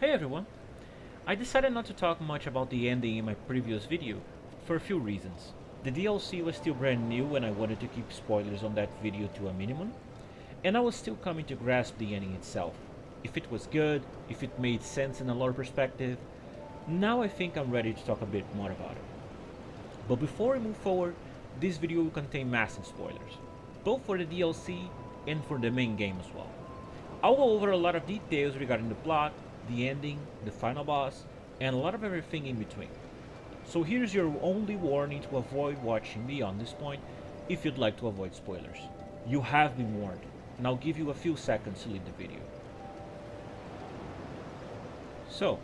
Hey everyone! I decided not to talk much about the ending in my previous video for a few reasons. The DLC was still brand new and I wanted to keep spoilers on that video to a minimum, and I was still coming to grasp the ending itself. If it was good, if it made sense in a lore perspective. Now I think I'm ready to talk a bit more about it. But before we move forward, this video will contain massive spoilers, both for the DLC and for the main game as well. I'll go over a lot of details regarding the plot, the ending, the final boss, and a lot of everything in between. So here's your only warning to avoid watching beyond this point if you'd like to avoid spoilers. You have been warned, and I'll give you a few seconds to leave the video. So,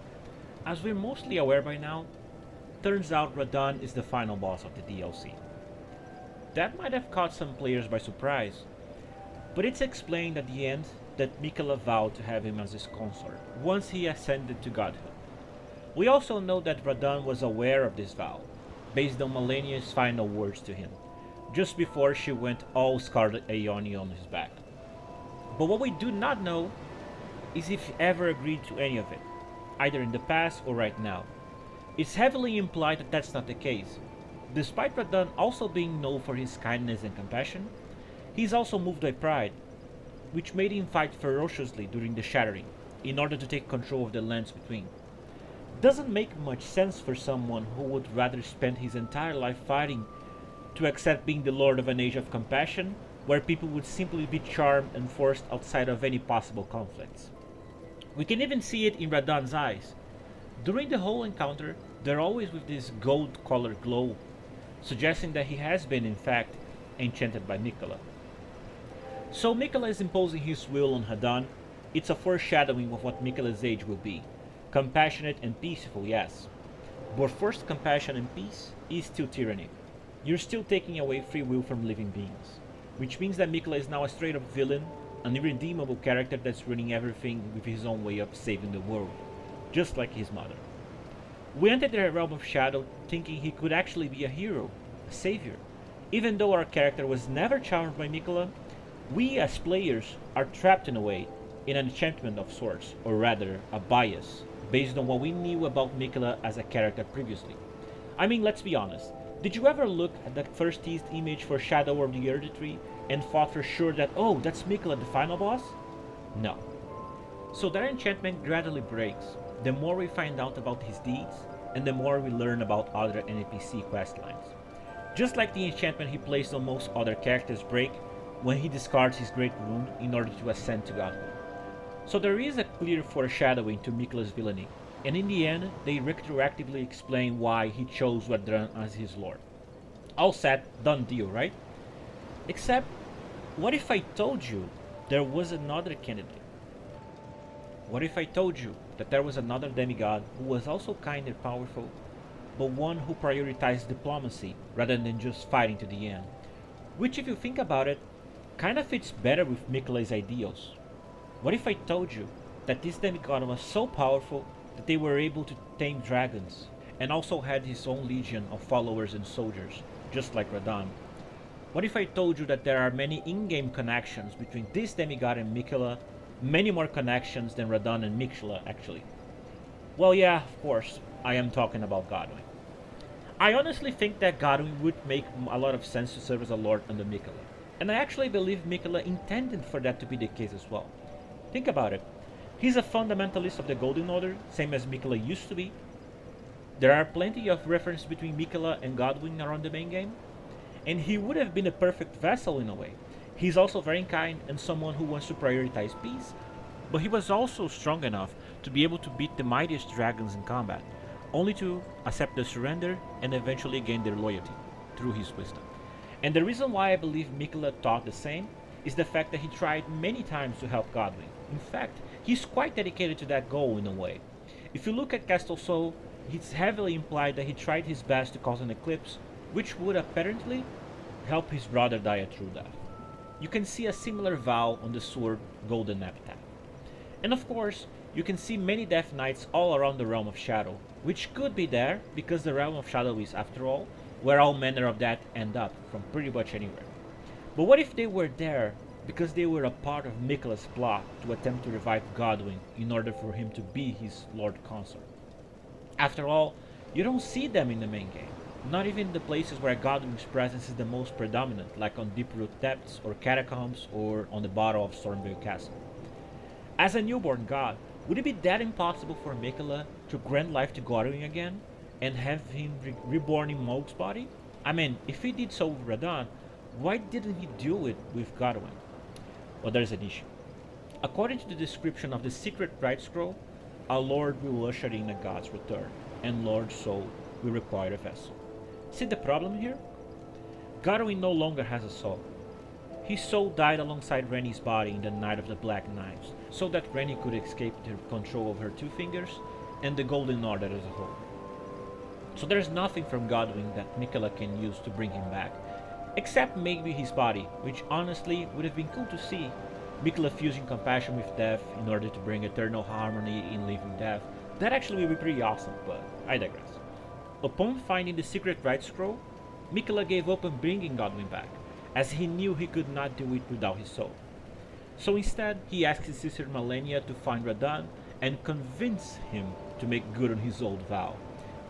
as we're mostly aware by now, turns out Radahn is the final boss of the DLC. That might have caught some players by surprise, but it's explained at the end that Miquella vowed to have him as his consort once he ascended to godhood. We also know that Radahn was aware of this vow, based on Malenia's final words to him, just before she went all Scarlet Aeoni on his back. But what we do not know is if he ever agreed to any of it, either in the past or right now. It's heavily implied that that's not the case. Despite Radahn also being known for his kindness and compassion, he's also moved by pride, which made him fight ferociously during the Shattering, in order to take control of the lands between. Doesn't make much sense for someone who would rather spend his entire life fighting to accept being the lord of an age of compassion, where people would simply be charmed and forced outside of any possible conflicts. We can even see it in Radahn's eyes. During the whole encounter, they're always with this gold-colored glow, suggesting that he has been, in fact, enchanted by Miquella. So Miquella is imposing his will on Radahn. It's a foreshadowing of what Miquella's age will be. Compassionate and peaceful, yes. But forced compassion and peace is still tyranny. You're still taking away free will from living beings. Which means that Miquella is now a straight up villain, an irredeemable character that's running everything with his own way of saving the world. Just like his mother. We entered the realm of shadow thinking he could actually be a hero, a savior. Even though our character was never charmed by Miquella, we as players are trapped in a way in an enchantment of sorts, or rather a bias, based on what we knew about Miquella as a character previously. I mean, let's be honest, did you ever look at that first teased image for Shadow of the Erdtree and thought for sure that, oh, that's Miquella the final boss? No. So that enchantment gradually breaks, the more we find out about his deeds, and the more we learn about other NPC questlines. Just like the enchantment he placed on most other characters break when he discards his Great Wound in order to ascend to godhood. So there is a clear foreshadowing to Miquella's villainy, and in the end, they retroactively explain why he chose Radahn as his lord. All set, done deal, right? Except, what if I told you there was another candidate? What if I told you that there was another demigod who was also kind and powerful, but one who prioritized diplomacy rather than just fighting to the end? Which, if you think about it, kinda fits better with Miquella's ideals. What if I told you that this demigod was so powerful that they were able to tame dragons, and also had his own legion of followers and soldiers, just like Radahn? What if I told you that there are many in-game connections between this demigod and Miquella, many more connections than Radahn and Miquella actually? Well, yeah, of course, I am talking about Godwyn. I honestly think that Godwyn would make a lot of sense to serve as a lord under Miquella. And I actually believe Miquella intended for that to be the case as well. Think about it. He's a fundamentalist of the Golden Order, same as Miquella used to be. There are plenty of references between Miquella and Godwyn around the main game. And he would have been a perfect vessel in a way. He's also very kind and someone who wants to prioritize peace, but he was also strong enough to be able to beat the mightiest dragons in combat, only to accept their surrender and eventually gain their loyalty through his wisdom. And the reason why I believe Miquella thought the same is the fact that he tried many times to help Godwyn. In fact, he's quite dedicated to that goal in a way. If you look at Castle Sol, it's heavily implied that he tried his best to cause an eclipse, which would apparently help his brother die a true death. You can see a similar vow on the sword Golden Epitaph. And of course, you can see many Death Knights all around the Realm of Shadow, which could be there because the Realm of Shadow is, after all, where all manner of that end up from pretty much anywhere. But what if they were there because they were a part of Miquella's plot to attempt to revive Godwyn in order for him to be his Lord Consort. After all, you don't see them in the main game, not even in the places where Godwyn's presence is the most predominant, like on Deeproot Depths or Catacombs or on the bottom of Stormveil Castle. As a newborn god, would it be that impossible for Miquella to grant life to Godwyn again and have him reborn in Mohg's body? I mean, if he did so with Radahn, why didn't he do it with Godwyn? Well, there's an issue. According to the description of the secret Right Scroll, our Lord will usher in a god's return, and Lord's soul will require a vessel. See the problem here? Godwyn no longer has a soul. His soul died alongside Rennie's body in the Night of the Black Knives, so that Rennie could escape the control of her two fingers and the Golden Order as a whole. So there's nothing from Godwyn that Miquella can use to bring him back, except maybe his body, which honestly would have been cool to see. Miquella fusing compassion with death in order to bring eternal harmony in living death. That actually would be pretty awesome, but I digress. Upon finding the secret Right Scroll, Miquella gave up on bringing Godwyn back, as he knew he could not do it without his soul. So instead, he asked his sister Malenia to find Radahn and convince him to make good on his old vow,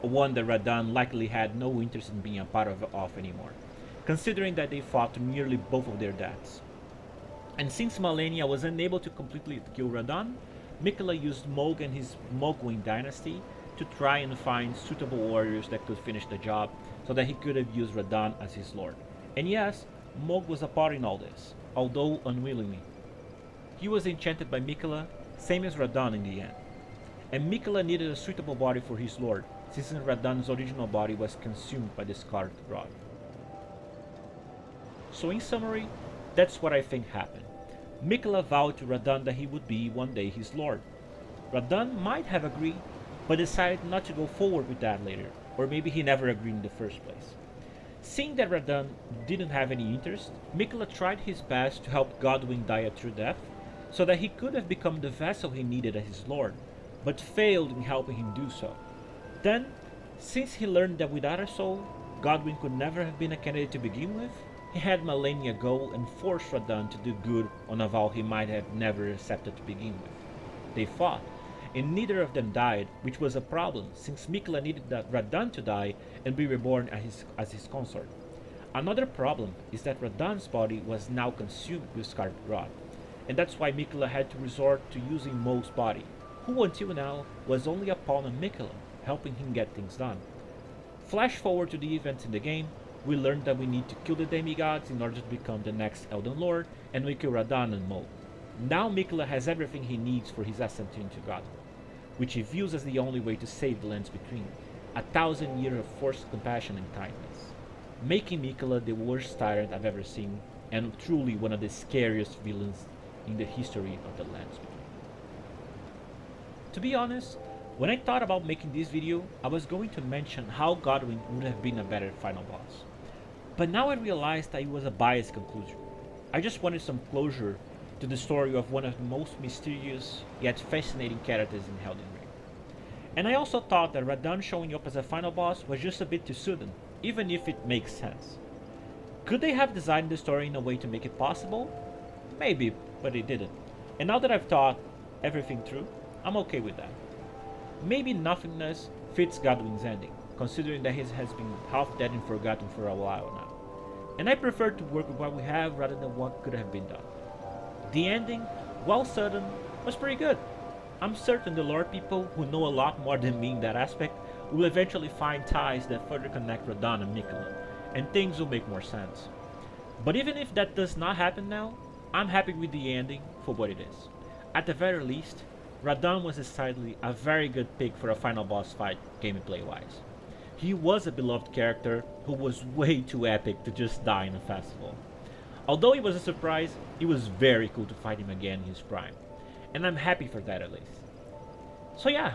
one that Radahn likely had no interest in being a part of anymore, considering that they fought to nearly both of their deaths. And since Malenia was unable to completely kill Radahn, Miquella used Mohg and his Mohgwyn dynasty to try and find suitable warriors that could finish the job so that he could have used Radahn as his lord. And yes, Mohg was a part in all this, although unwillingly. He was enchanted by Miquella, same as Radahn in the end. And Miquella needed a suitable body for his lord, since Radahn's original body was consumed by the Scarlet Rod. So in summary, that's what I think happened. Miquella vowed to Radahn that he would be one day his lord. Radahn might have agreed, but decided not to go forward with that later, or maybe he never agreed in the first place. Seeing that Radahn didn't have any interest, Miquella tried his best to help Godwyn die a true death, so that he could have become the vessel he needed as his lord, but failed in helping him do so. Then, since he learned that without a soul, Godwyn could never have been a candidate to begin with, he had Malenia go and force Radahn to do good on a vow he might have never accepted to begin with. They fought, and neither of them died, which was a problem since Miquella needed Radahn to die and be reborn as his consort. Another problem is that Radahn's body was now consumed with Scarlet Rod, and that's why Miquella had to resort to using Mohg's body, who until now was only a pawn on Miquella, helping him get things done. Flash forward to the events in the game, we learned that we need to kill the demigods in order to become the next Elden Lord, and we kill Radahn and Mohg. Now Miquella has everything he needs for his ascent into Godwyn, which he views as the only way to save the lands between, 1,000 years of forced compassion and kindness, making Miquella the worst tyrant I've ever seen, and truly one of the scariest villains in the history of the lands between. To be honest, when I thought about making this video, I was going to mention how Godwyn would have been a better final boss. But now I realized that it was a biased conclusion. I just wanted some closure to the story of one of the most mysterious yet fascinating characters in Elden Ring. And I also thought that Radahn showing up as a final boss was just a bit too sudden, even if it makes sense. Could they have designed the story in a way to make it possible? Maybe, but they didn't. And now that I've thought everything through, I'm okay with that. Maybe nothingness fits Godwyn's ending, considering that he has been half dead and forgotten for a while now. And I prefer to work with what we have rather than what could have been done. The ending, while sudden, was pretty good. I'm certain the lore people, who know a lot more than me in that aspect, will eventually find ties that further connect Radahn and Miquella, and things will make more sense. But even if that does not happen now, I'm happy with the ending for what it is. At the very least, Radahn was decidedly a very good pick for a final boss fight gameplay wise. He was a beloved character who was way too epic to just die in a festival. Although it was a surprise, it was very cool to fight him again in his prime, and I'm happy for that at least. So yeah,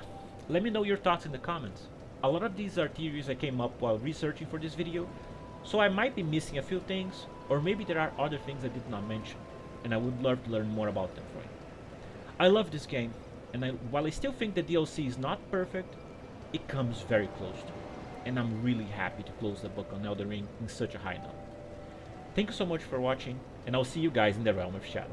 let me know your thoughts in the comments. A lot of these are theories I came up while researching for this video, so I might be missing a few things, or maybe there are other things I did not mention, and I would love to learn more about them for you. I love this game, and while I still think the DLC is not perfect, it comes very close to it, and I'm really happy to close the book on Elden Ring in such a high note. Thank you so much for watching, and I'll see you guys in the Realm of Shadow.